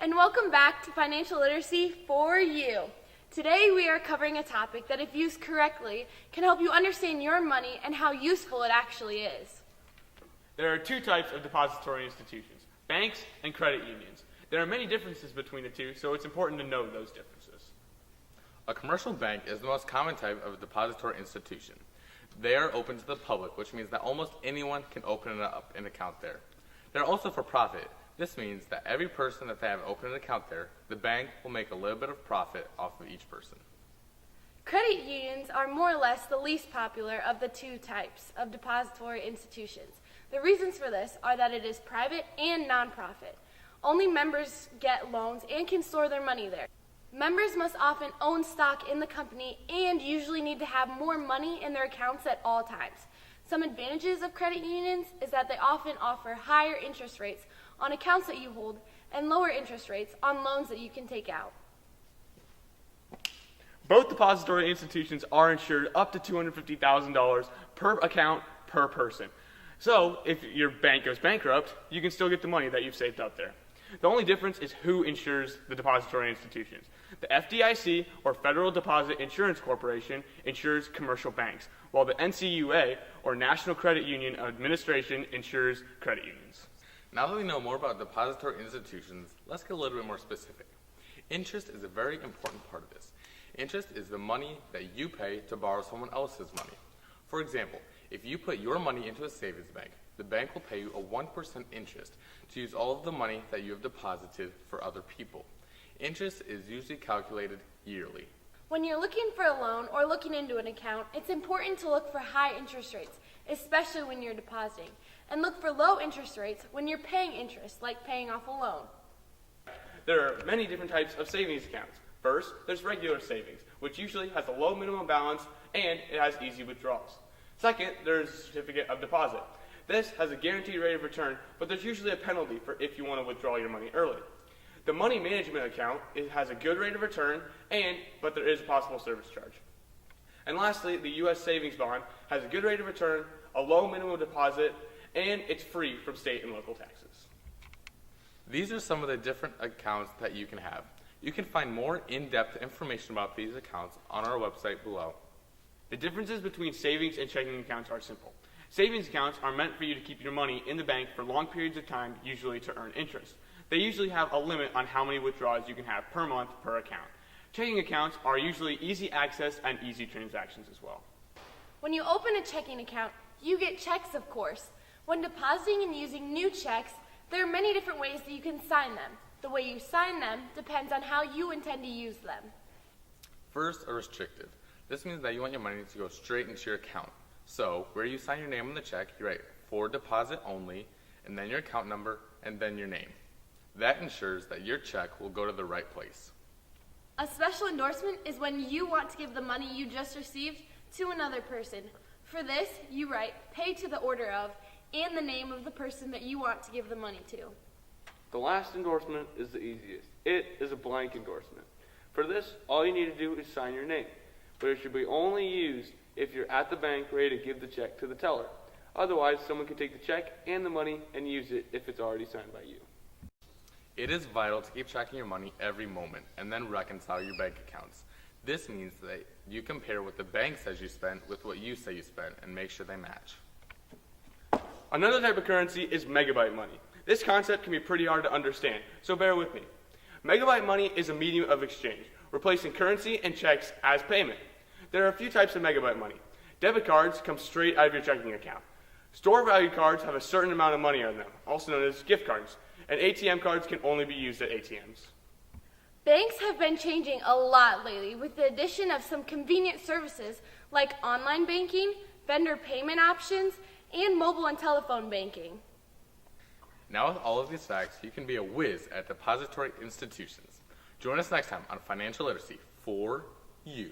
and welcome back to Financial Literacy for You. Today we are covering a topic that, if used correctly, can help you understand your money and how useful it actually is. There are two types of depository institutions, banks and credit unions. There are many differences between the two, so it's important to know those differences. A commercial bank is the most common type of depository institution. They are open to the public, which means that almost anyone can open up an account there. They're also for profit. This means that every person that they have opened an account there, the bank will make a little bit of profit off of each person. Credit unions are more or less the least popular of the two types of depository institutions. The reasons for this are that it is private and nonprofit. Only members get loans and can store their money there. Members must often own stock in the company and usually need to have more money in their accounts at all times. Some advantages of credit unions is that they often offer higher interest rates on accounts that you hold and lower interest rates on loans that you can take out. Both depository institutions are insured up to $250,000 per account per person. So if your bank goes bankrupt, you can still get the money that you've saved up there. The only difference is who insures the depository institutions. The FDIC, or Federal Deposit Insurance Corporation, insures commercial banks, while the NCUA, or National Credit Union Administration, insures credit unions. Now that we know more about depository institutions, let's get a little bit more specific. Interest is a very important part of this. Interest is the money that you pay to borrow someone else's money. For example, if you put your money into a savings bank, the bank will pay you a 1% interest to use all of the money that you have deposited for other people. Interest is usually calculated yearly. When you're looking for a loan or looking into an account, it's important to look for high interest rates, especially when you're depositing, and look for low interest rates when you're paying interest, like paying off a loan. There are many different types of savings accounts. First, there's regular savings, which usually has a low minimum balance and it has easy withdrawals. Second, there's a certificate of deposit. This has a guaranteed rate of return, but there's usually a penalty for if you want to withdraw your money early. The money management account, it has a good rate of return, but there is a possible service charge. And lastly, the U.S. savings bond has a good rate of return, a low minimum deposit, and it's free from state and local taxes. These are some of the different accounts that you can have. You can find more in-depth information about these accounts on our website below. The differences between savings and checking accounts are simple. Savings accounts are meant for you to keep your money in the bank for long periods of time, usually to earn interest. They usually have a limit on how many withdrawals you can have per month per account. Checking accounts are usually easy access and easy transactions as well. When you open a checking account, you get checks, of course. When depositing and using new checks, there are many different ways that you can sign them. The way you sign them depends on how you intend to use them. First, a restrictive. This means that you want your money to go straight into your account. So, where you sign your name on the check, you write for deposit only, and then your account number, and then your name. That ensures that your check will go to the right place. A special endorsement is when you want to give the money you just received to another person. For this, you write pay to the order of and the name of the person that you want to give the money to. The last endorsement is the easiest. It is a blank endorsement. For this, all you need to do is sign your name, but it should be only used if you're at the bank ready to give the check to the teller. Otherwise, someone can take the check and the money and use it if it's already signed by you. It is vital to keep tracking your money every moment and then reconcile your bank accounts. This means that you compare what the bank says you spent with what you say you spent and make sure they match. Another type of currency is megabyte money. This concept can be pretty hard to understand, so bear with me. Megabyte money is a medium of exchange, replacing currency and checks as payment. There are a few types of megabyte money. Debit cards come straight out of your checking account. Store value cards have a certain amount of money on them, also known as gift cards, and ATM cards can only be used at ATMs. Banks have been changing a lot lately with the addition of some convenient services like online banking, vendor payment options, and mobile and telephone banking. Now with all of these facts, you can be a whiz at depository institutions. Join us next time on Financial Literacy for You.